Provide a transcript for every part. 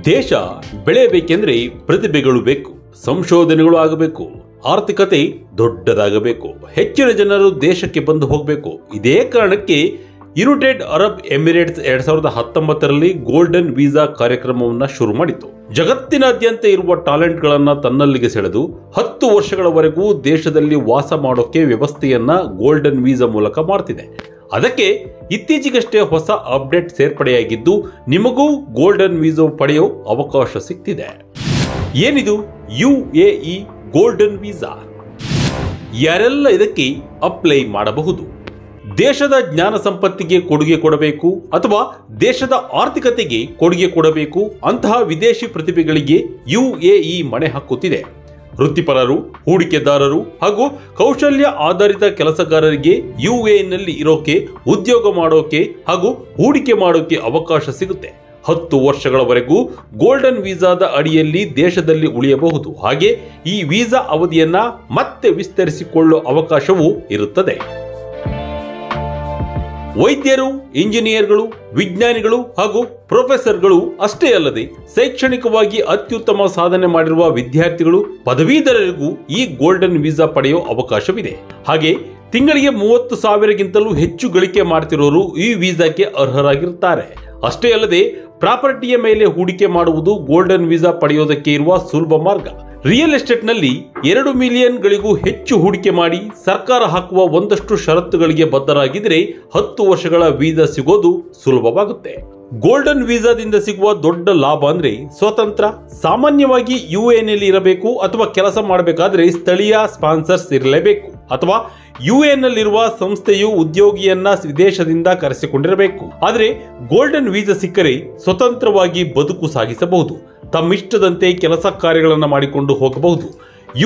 ದೇಶ ಬೆಳೆಯಬೇಕೆಂದ್ರೆ ಪ್ರತಿಭೆಗಳು ಬೇಕು, ಸಂಶೋಧನೆಗಳು ಆಗಬೇಕು, ಆರ್ಥಿಕತೆ ದೊಡ್ಡದಾಗಬೇಕು, ಹೆಚ್ಚಿನ ಜನರು ದೇಶಕ್ಕೆ ಬಂದು ಹೋಗಬೇಕು. ಇದೇ ಕಾರಣಕ್ಕೆ ಯುನೈಟೆಡ್ ಅರಬ್ ಎಮಿರೇಟ್ಸ್ 2019ರಲ್ಲಿ ಗೋಲ್ಡನ್ ವೀಸಾ ಕಾರ್ಯಕ್ರಮವನ್ನು ಶುರು ಮಾಡಿತು. ಜಗತ್ತಿನಾದ್ಯಂತ ಇರುವ ಟ್ಯಾಲೆಂಟ್ಗಳನ್ನು ತನ್ನಲ್ಲಿಗೆ ಸೆಳೆದು 10 ವರ್ಷಗಳವರೆಗೂ ದೇಶದಲ್ಲಿ ವಾಸ ಮಾಡೋಕೆ ವ್ಯವಸ್ಥೆಯನ್ನ ಗೋಲ್ಡನ್ ವೀಸಾ ಮೂಲಕ ಮಾಡ್ತಿದೆ. ಅದಕ್ಕೆ ಇತ್ತೀಚೆಗಷ್ಟೇ ಹೊಸ ಅಪ್ಡೇಟ್ ಸೇರ್ಪಡೆಯಾಗಿದ್ದು ನಿಮಗೂ ಗೋಲ್ಡನ್ ವೀಸಾ ಪಡೆಯೋ ಅವಕಾಶ ಸಿಗ್ತಿದೆ. ಏನಿದು UAE ಗೋಲ್ಡನ್ ವೀಸಾ? ಯಾರೆಲ್ಲ ಇದಕ್ಕೆ ಅಪ್ಲೈ ಮಾಡಬಹುದು? ದೇಶದ ಜ್ಞಾನ ಸಂಪತ್ತಿಗೆ ಕೊಡುಗೆ ಕೊಡಬೇಕು ಅಥವಾ ದೇಶದ ಆರ್ಥಿಕತೆಗೆ ಕೊಡುಗೆ ಕೊಡಬೇಕು ಅಂತಹ ವಿದೇಶಿ ಪ್ರತಿಭೆಗಳಿಗೆ UAE ಮಣೆ ಹಾಕುತ್ತಿದೆ. ವೃತ್ತಿಪರರು, ಹೂಡಿಕೆದಾರರು ಹಾಗೂ ಕೌಶಲ್ಯ ಆಧಾರಿತ ಕೆಲಸಗಾರರಿಗೆ UAEನಲ್ಲಿ ಇರೋಕೆ, ಉದ್ಯೋಗ ಮಾಡೋಕೆ ಹಾಗೂ ಹೂಡಿಕೆ ಮಾಡೋಕೆ ಅವಕಾಶ ಸಿಗುತ್ತೆ. 10 ವರ್ಷಗಳವರೆಗೂ ಗೋಲ್ಡನ್ ವೀಸಾದ ಅಡಿಯಲ್ಲಿ ದೇಶದಲ್ಲಿ ಉಳಿಯಬಹುದು. ಹಾಗೆ ಈ ವೀಸಾ ಅವಧಿಯನ್ನ ಮತ್ತೆ ವಿಸ್ತರಿಸಿಕೊಳ್ಳುವ ಅವಕಾಶವೂ ಇರುತ್ತದೆ. ವೈದ್ಯರು, ಇಂಜಿನಿಯರ್ಗಳು, ವಿಜ್ಞಾನಿಗಳು ಹಾಗೂ ಪ್ರೊಫೆಸರ್ಗಳು ಅಷ್ಟೇ ಅಲ್ಲದೆ ಶೈಕ್ಷಣಿಕವಾಗಿ ಅತ್ಯುತ್ತಮ ಸಾಧನೆ ಮಾಡಿರುವ ವಿದ್ಯಾರ್ಥಿಗಳು, ಪದವೀಧರರಿಗೂ ಈ ಗೋಲ್ಡನ್ ವೀಸಾ ಪಡೆಯುವ ಅವಕಾಶವಿದೆ. ಹಾಗೆ ತಿಂಗಳಿಗೆ 30,000ಗಿಂತಲೂ ಹೆಚ್ಚು ಗಳಿಕೆ ಮಾಡ್ತಿರೋರು ಈ ವೀಸಾಕ್ಕೆ ಅರ್ಹರಾಗಿರುತ್ತಾರೆ. ಅಷ್ಟೇ ಅಲ್ಲದೆ ಪ್ರಾಪರ್ಟಿಯ ಮೇಲೆ ಹೂಡಿಕೆ ಮಾಡುವುದು ಗೋಲ್ಡನ್ ವೀಸಾ ಪಡೆಯೋದಕ್ಕೆ ಇರುವ ಸುಲಭ ಮಾರ್ಗ. ರಿಯಲ್ ಎಸ್ಟೇಟ್ ನಲ್ಲಿ 2 ಮಿಲಿಯನ್ಗಳಿಗೂ ಹೆಚ್ಚು ಹೂಡಿಕೆ ಮಾಡಿ ಸರ್ಕಾರ ಹಾಕುವ ಒಂದಷ್ಟು ಷರತ್ತುಗಳಿಗೆ ಬದ್ಧರಾಗಿದ್ರೆ 10 ವರ್ಷಗಳ ವೀಸಾ ಸಿಗೋದು ಸುಲಭವಾಗುತ್ತೆ. ಗೋಲ್ಡನ್ ವೀಸಾದಿಂದ ಸಿಗುವ ದೊಡ್ಡ ಲಾಭ ಅಂದ್ರೆ ಸ್ವತಂತ್ರ. ಸಾಮಾನ್ಯವಾಗಿ UAEನಲ್ಲಿ ಇರಬೇಕು ಅಥವಾ ಕೆಲಸ ಮಾಡಬೇಕಾದ್ರೆ ಸ್ಥಳೀಯ ಸ್ಪಾನ್ಸರ್ಸ್ ಇರಲೇಬೇಕು ಅಥವಾ UAEನಲ್ಲಿರುವ ಸಂಸ್ಥೆಯು ಉದ್ಯೋಗಿಯನ್ನ ವಿದೇಶದಿಂದ ಕರೆಸಿಕೊಂಡಿರಬೇಕು. ಆದರೆ ಗೋಲ್ಡನ್ ವೀಸಾ ಸಿಕ್ಕರೆ ಸ್ವತಂತ್ರವಾಗಿ ಬದುಕು ಸಾಗಿಸಬಹುದು. ತಮ್ಮಿಷ್ಟದಂತೆ ಕೆಲಸ ಕಾರ್ಯಗಳನ್ನು ಮಾಡಿಕೊಂಡು ಹೋಗಬಹುದು.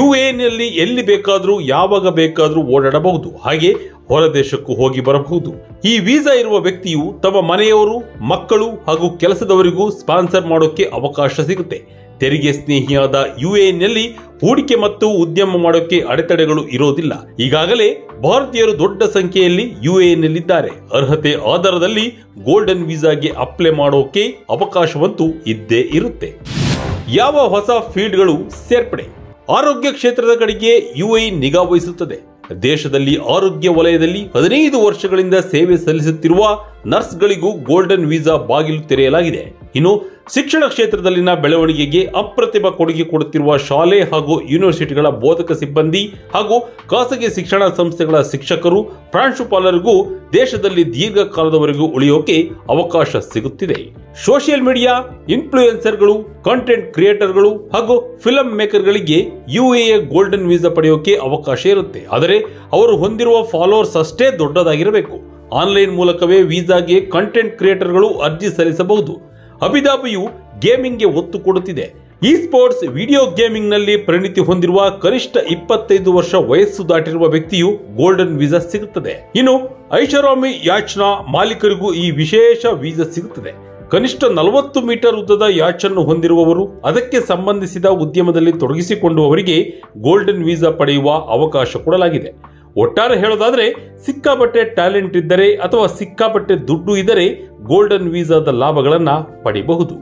UAEನಲ್ಲಿ ಎಲ್ಲಿ ಬೇಕಾದರೂ ಯಾವಾಗ ಬೇಕಾದರೂ ಓಡಾಡಬಹುದು. ಹಾಗೆ ಹೊರ ದೇಶಕ್ಕೂ ಹೋಗಿ ಬರಬಹುದು. ಈ ವೀಸಾ ಇರುವ ವ್ಯಕ್ತಿಯು ತಮ್ಮ ಮನೆಯವರು, ಮಕ್ಕಳು ಹಾಗೂ ಕೆಲಸದವರಿಗೂ ಸ್ಪಾನ್ಸರ್ ಮಾಡೋಕೆ ಅವಕಾಶ ಸಿಗುತ್ತೆ. ತೆರಿಗೆ ಸ್ನೇಹಿಯಾದ UAEನಲ್ಲಿ ಹೂಡಿಕೆ ಮತ್ತು ಉದ್ಯಮ ಮಾಡೋಕೆ ಅಡೆತಡೆಗಳು ಇರೋದಿಲ್ಲ. ಈಗಾಗಲೇ ಭಾರತೀಯರು ದೊಡ್ಡ ಸಂಖ್ಯೆಯಲ್ಲಿ UAEನಲ್ಲಿದ್ದಾರೆ. ಅರ್ಹತೆ ಆಧಾರದಲ್ಲಿ ಗೋಲ್ಡನ್ ವೀಸಾಗೆ ಅಪ್ಲೈ ಮಾಡೋಕೆ ಅವಕಾಶವಂತೂ ಇದ್ದೇ ಇರುತ್ತೆ. ಯಾವ ಹೊಸ ಫೀಲ್ಡ್ಗಳು ಸೇರ್ಪಡೆ? ಆರೋಗ್ಯ ಕ್ಷೇತ್ರದ ಕಡೆಗೆ UAE ನಿಗಾ ವಹಿಸುತ್ತದೆ. ದೇಶದಲ್ಲಿ ಆರೋಗ್ಯ ವಲಯದಲ್ಲಿ 15 ವರ್ಷಗಳಿಂದ ಸೇವೆ ಸಲ್ಲಿಸುತ್ತಿರುವ ನರ್ಸ್ಗಳಿಗೂ ಗೋಲ್ಡನ್ ವೀಸಾ ಬಾಗಿಲು ತೆರೆಯಲಾಗಿದೆ. ಇನ್ನು ಶಿಕ್ಷಣ ಕ್ಷೇತ್ರದಲ್ಲಿನ ಬೆಳವಣಿಗೆಗೆ ಅಪ್ರತಿಮ ಕೊಡುಗೆ ಕೊಡುತ್ತಿರುವ ಶಾಲೆ ಹಾಗೂ ಯೂನಿವರ್ಸಿಟಿಗಳ ಬೋಧಕ ಸಿಬ್ಬಂದಿ ಹಾಗೂ ಖಾಸಗಿ ಶಿಕ್ಷಣ ಸಂಸ್ಥೆಗಳ ಶಿಕ್ಷಕರು, ಪ್ರಾಂಶುಪಾಲರಿಗೂ ದೇಶದಲ್ಲಿ ದೀರ್ಘಕಾಲದವರೆಗೂ ಉಳಿಯೋಕೆ ಅವಕಾಶ ಸಿಗುತ್ತಿದೆ. ಸೋಷಿಯಲ್ ಮೀಡಿಯಾ ಇನ್ಫ್ಲೂಯೆನ್ಸರ್ಗಳು, ಕಾಂಟೆಂಟ್ ಕ್ರಿಯೇಟರ್ಗಳು ಹಾಗೂ ಫಿಲ್ಮ್ ಮೇಕರ್ಗಳಿಗೆ UAE ಗೋಲ್ಡನ್ ವೀಸಾ ಪಡೆಯೋಕೆ ಅವಕಾಶ ಇರುತ್ತೆ. ಆದರೆ ಅವರು ಹೊಂದಿರುವ ಫಾಲೋವರ್ಸ್ ಅಷ್ಟೇ ದೊಡ್ಡದಾಗಿರಬೇಕು. ಆನ್ಲೈನ್ ಮೂಲಕವೇ ವೀಸಾಗೆ ಕಂಟೆಂಟ್ ಕ್ರಿಯೇಟರ್ಗಳು ಅರ್ಜಿ ಸಲ್ಲಿಸಬಹುದು. ಅಬುಧಾಬಿಯು ಗೇಮಿಂಗ್ಗೆ ಒತ್ತು ಕೊಡುತ್ತಿದೆ. ಈ ಸ್ಪೋರ್ಟ್ಸ್ ವಿಡಿಯೋ ಗೇಮಿಂಗ್ ನಲ್ಲಿ ಪರಿಣಿತಿ ಹೊಂದಿರುವ ಕನಿಷ್ಠ 25 ವರ್ಷ ವಯಸ್ಸು ದಾಟಿರುವ ವ್ಯಕ್ತಿಯು ಗೋಲ್ಡನ್ ವೀಸಾ ಸಿಗುತ್ತದೆ. ಇನ್ನು ಐಷಾರಾಮಿ ಯಾಚ್ನ ಮಾಲೀಕರಿಗೂ ಈ ವಿಶೇಷ ವೀಸಾ ಸಿಗುತ್ತದೆ. ಕನಿಷ್ಠ 40 ಮೀಟರ್ ಉದ್ದದ ಯಾಚ್ ಅನ್ನು ಹೊಂದಿರುವವರು, ಅದಕ್ಕೆ ಸಂಬಂಧಿಸಿದ ಉದ್ಯಮದಲ್ಲಿ ತೊಡಗಿಸಿಕೊಂಡವರಿಗೆ ಗೋಲ್ಡನ್ ವೀಸಾ ಪಡೆಯುವ ಅವಕಾಶ ಕೊಡಲಾಗಿದೆ. ಒಟ್ಟಾರೆ ಹೇಳೋದಾದ್ರೆ ಸಿಕ್ಕಾಪಟ್ಟೆ ಟ್ಯಾಲೆಂಟ್ ಇದ್ದರೆ ಅಥವಾ ಸಿಕ್ಕಾಪಟ್ಟೆ ದುಡ್ಡು ಇದ್ದರೆ ಗೋಲ್ಡನ್ ವೀಸಾದ ಲಾಭಗಳನ್ನ ಪಡೆಯಬಹುದು.